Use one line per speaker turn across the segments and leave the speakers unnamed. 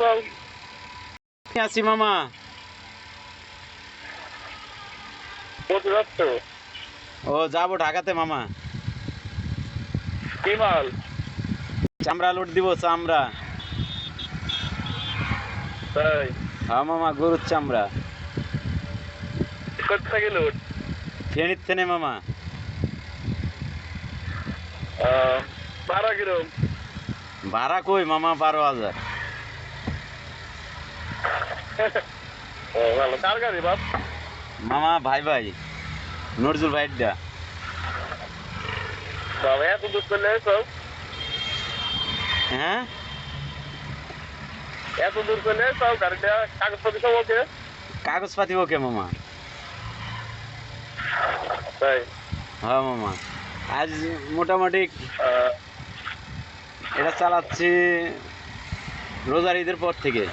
চল।
আছি মামা।
কোথায় যাচ্ছ?
ও যাবো ঢাকাতে মামা।
কি মাল?
চামড়া লোড দিব, চামড়া।
তাই?
হ্যাঁ মামা, গরুর চামড়া।
কোথা থেকে লোড?
ফেনীর থেনে মামা।
ভাড়া কিরম?
ভাড়া কই মামা, 12,000।
ও ভালো। কার গাড়ি বাপ?
মামা ভাই ভাই, নজরুল ভাইডা।
বাবা এত দূর চলে এসো?
হ্যাঁ,
এত দূর চলে এসো? গাড়িটা কাগজপত্র সব ওকে?
কাগজপাতি ওকে মামা।
তাই?
হ্যাঁ মামা, আজ মোটামুটি এটা চালাচ্ছি রোজার ঈদের পর থেকে।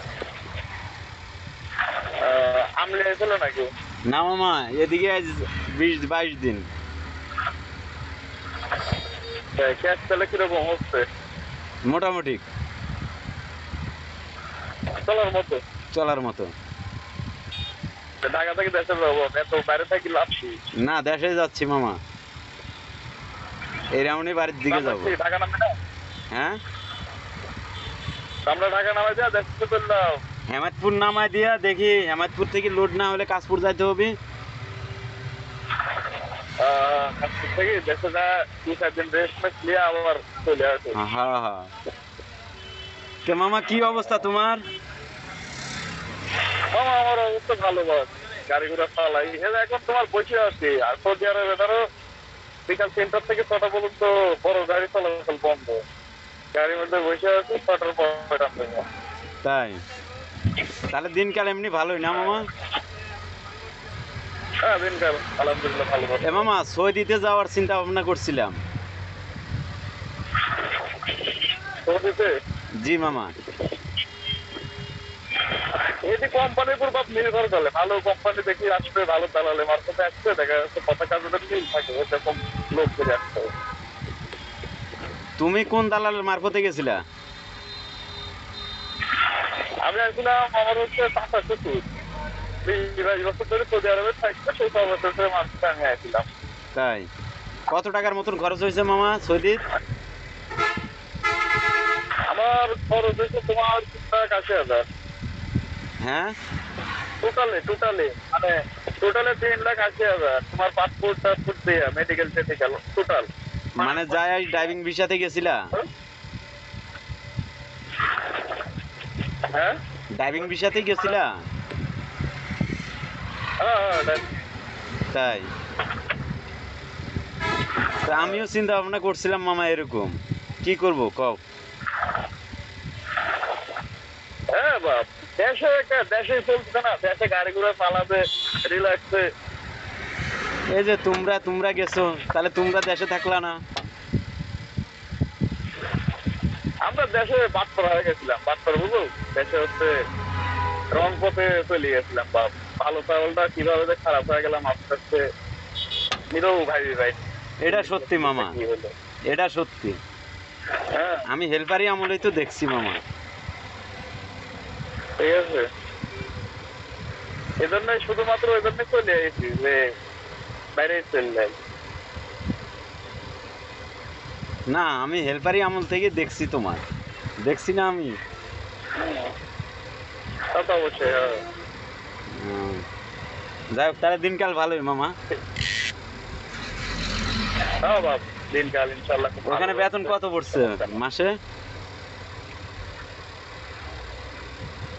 আমলে ছিল নাকি?
না মামা, এদিকে আজ 20-22 দিন।
ক্যাশ তাহলে কিরকম হচ্ছে?
মোটামুটি
চলার মতো?
চলার মতো।
ঢাকা থেকে দেশে যাবো, এত বাইরে থাকি লাভ কি?
না, দেশে যাচ্ছি মামা, এই রাউন্ডে বাড়ির দিকে যাবো।
ঢাকা নামে না?
হ্যাঁ,
আমরা ঢাকা নামে যা দেশে করলাম।
হেমাদপুর নামায় দিয়া দেখি, হেমাদপুর থেকে লোড না হলে কাশপুর যাইতে হবে।
কাশপুর থেকে দেশে যা 2-4 দিন রেস্ট নিয়ে আবার চলে আসে।
হ্যাঁ হ্যাঁ। তো মামা কি অবস্থা তোমার?
মামা আমার অবস্থা ভালো বস, গাড়ি ঘোড়া চালাই। এখন তোমার বসে আছি। আর সৌদি আরবে ধরো বিকাল 3টা থেকে 6টা পর্যন্ত বড় গাড়ি চলাচল বন্ধ। গাড়ির মধ্যে বসে আছি, 6টার পর দেবো।
তাই? তাহলে দিনকাল এমনি ভালোই না মামা?
হ্যাঁ, দিনকাল আলহামদুলিল্লাহ ভালো।
এ মামা, সৌদিতে যাওয়ার চিন্তা ভাবনা করছিলাম।
সৌদিতে?
জি মামা।
এটি কোম্পানির উপর বাপ নির্ভর করে। ভালো কোম্পানি দেখি আসবে, ভালো দালালে মার্কেটে আসছে, দেখা যাচ্ছে কথা কাজটা মিল থাকে, এরকম লোক করে আসতে হবে।
তুমি কোন দালালের মারফতে গেছিলা?
আমি আসছিলাম, আমার হচ্ছে চাচা শ্বশুর 20-22 বছর ধরে সৌদি আরবে থাকছে, সেই 6 বছর ধরে মার্কেটে আমি আসছিলাম।
তাই? কত টাকার মতন খরচ হয়েছে মামা সৌদির?
আমার খরচ হয়েছে তোমার 80,000।
হ্যাঁ,
টোটালে মানে টোটালে 3,80,000। তোমার পাসপোর্ট টাসপোর্ট দিয়ে মেডিকেল টেডিকেল টোটাল।
মানে যাই ড্রাইভিং ভিসাতে গেছিলা?
হ্যাঁ,
ড্রাইভিং ভিসাতে গেছিলা?
হ্যাঁ।
তাই? তা আমিও চিন্তা ভাবনা করছিলাম মামা, এরকম কি করব কও।
হ্যাঁ বাপ, দেশে চলছে না, দেশে গাড়ি ঘোড়া চালাবে রিল্যাক্সে।
এই যে তোমরা গেছো, তাহলে তোমরা দেশে থাকলা না?
আমরা দেশে বাটপার হয়ে গেছিলাম। বাটপার বুঝো? দেশে হচ্ছে রং পথে চলে গেছিলাম বাপ। ভালো চাউলটা কিভাবে যে খারাপ হয়ে গেলাম আস্তে আস্তে নিরও ভাই।
এটা সত্যি মামা,
কি হলো?
এটা সত্যি।
হ্যাঁ,
আমি হেল্পারি আমলেই তো দেখছি মামা।
ঠিক আছে। এজন্যই শুধুমাত্র এজন্যই চলে এসেছি যে বাইরে চলে যাই।
না, আমি হেল্পারি আমল থেকে দেখছি তোমার, দেখছি না আমি?
তা তো অবশ্যই। হ্যাঁ।
যাই হোক, তাহলে দিনকাল ভালোই মামা।
হ্যাঁ বাপ, দিনকাল ইনশাল্লাহ।
ওখানে বেতন কত পড়ছে মাসে?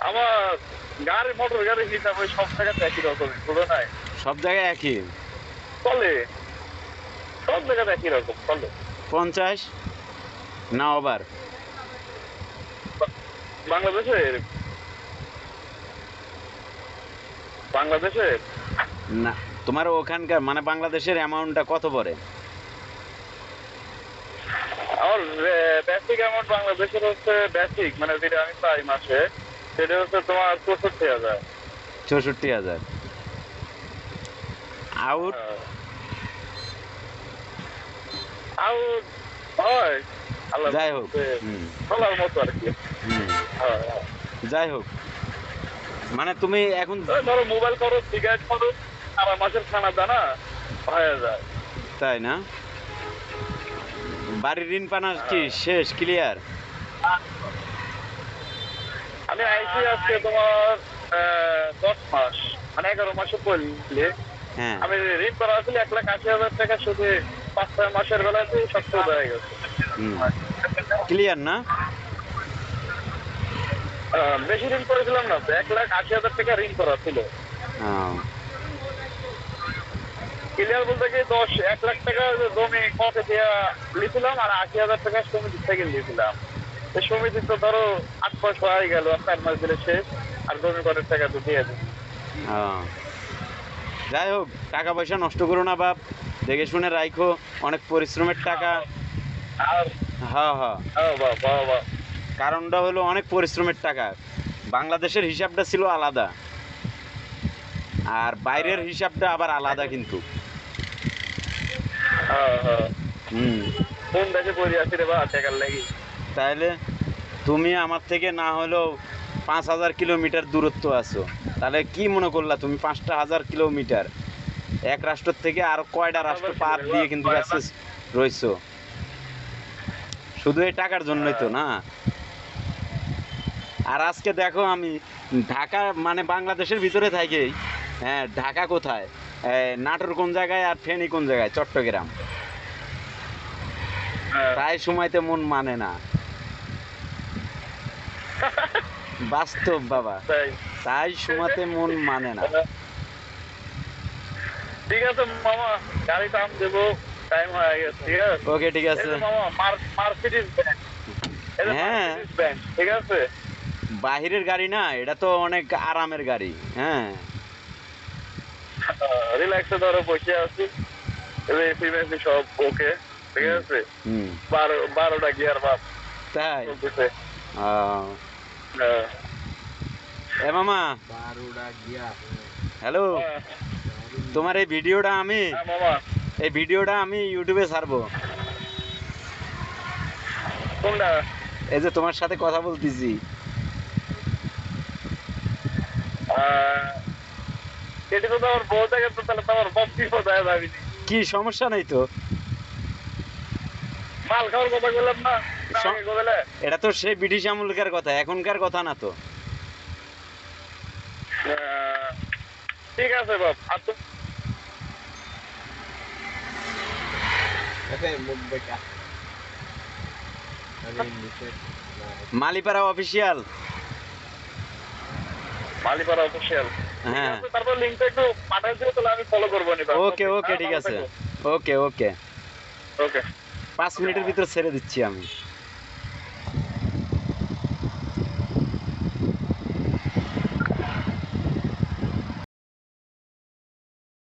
আমার গাড়ি মোটর গাড়ি হিসাব ওই সব জায়গাতে একই রকমের, বুঝো নাই?
সব জায়গায় একই
চলে, সব জায়গাতে একই রকম চলে।
50 না ওভার?
বাংলাদেশের
না, তোমার ওখানকার মানে বাংলাদেশের অ্যামাউন্টটা কত পড়ে?
আমার বেসিক অ্যামাউন্ট বাংলাদেশের হচ্ছে বেসিক মানে যেটা আমি পাই মাসে, সেটা হচ্ছে তোমার 64,000।
64,000 আউট?
আউট হয় আল্লাহ
যাই হোক,
চলার মতো আর কি।
হুম।
হ্যাঁ।
যাই হোক, মানে তুমি এখন
ধরো মোবাইল করো, সিগারেট করো, সারা মাসের খানা দানা হয়ে যায়।
তাই না? বাড়ির ঋণ পানা কি শেষ, ক্লিয়ার?
আমি আইসি আজকে তোমার 10 মাস, মানে 11 মাসে পড়লে
হ্যাঁ।
আমি ঋণ করা আসলে 1,80,000 টাকা, শুধু 5-6 মাসের বেলাতে সব শোধ হয়ে গেছে।
ক্লিয়ার না?
বেশি ঋণ করেছিলাম না, 1,80,000 টাকা ঋণ করা ছিল। ক্লিয়ার বলতে কি 1 লাখ টাকা জমি কপে দিয়ে লিখছিলাম, আর 80,000 টাকা সমিতি থেকে লিখছিলাম। সমিতি তো ধরো 8 মাস হয়ে গেল, 4 মাস দিলে শেষ, আর জমি করের টাকা তো দিয়ে দিই।
যাই হোক, টাকা পয়সা নষ্ট করো না বাপ, দেখে শুনে রাখো, অনেক পরিশ্রমের টাকা।
আর
হ্যাঁ হ্যাঁ,
বাবা,
কারণটা হলো অনেক পরিশ্রমের টাকা। বাংলাদেশের হিসাবটা ছিল আলাদা, আর বাইরের হিসাবটা আবার আলাদা কিন্তু।
কোন দেশে পড়ে আছি রে বা টাকার লাগি।
তাইলে তুমি আমার থেকে না হলেও 5,000 কিলোমিটার দূরত্ব আছো, তাহলে কি মনে করলা তুমি 5,000 কিলোমিটার এক রাষ্ট্র থেকে আর কয়টা রাষ্ট্র পার দিয়ে কিন্তু রয়েছো, শুধু এই টাকার জন্যই তো না? আর আজকে দেখো, আমি ঢাকা মানে বাংলাদেশের ভিতরে থাকি, হ্যাঁ, ঢাকা কোথায়, নাটোর কোন জায়গায়, আর ফেনী কোন জায়গায়, চট্টগ্রাম। প্রায় সময়তে মন মানে না, বাস্তব বাবা, তাই সময়তে মন মানে না।
ঠিক আছে মামা, গাড়ি টান দেবো, টাইম হয়ে গেছে। ঠিক আছে,
ওকে, ঠিক আছে
মামা, মার্সিডিজ ব্যান্ড,
হ্যাঁ,
ঠিক আছে।
বাহিরের গাড়ি না, এটা তো অনেক আরামের গাড়ি। হ্যাঁ,
রিল্যাক্সে ধরো বসে আছি, এসি সব ওকে, ঠিক আছে। 12টা গিয়ার বাপ,
তাই?
হ্যাঁ।
এ মামা, হ্যালো, তোমার এই ভিডিওটা আমি ইউটিউবে ছাড়বো।
কোনটা?
এই যে তোমার সাথে কথা বলতেছি,
এটা তো আমার বউ থেকে, তো তাহলে তোমার বক্তি কোথায় যাবি?
কি সমস্যা নেই তো,
মাল খাওয়ার কথা বললাম না,
এটা তো সেই ব্রিটিশ আমলকার কথা, এখনকার কথা না তো।
ঠিক আছে বাপ, আর তো
মালিপাড়া অফিসিয়াল।
হ্যাঁ, তারপর লিংকটা একটু পাঠিয়ে দিও, তাহলে আমি ফলো করবো।
ওকে ওকে, ঠিক আছে, ওকে ওকে, 5 মিনিটের ভিতর ছেড়ে দিচ্ছি আমি।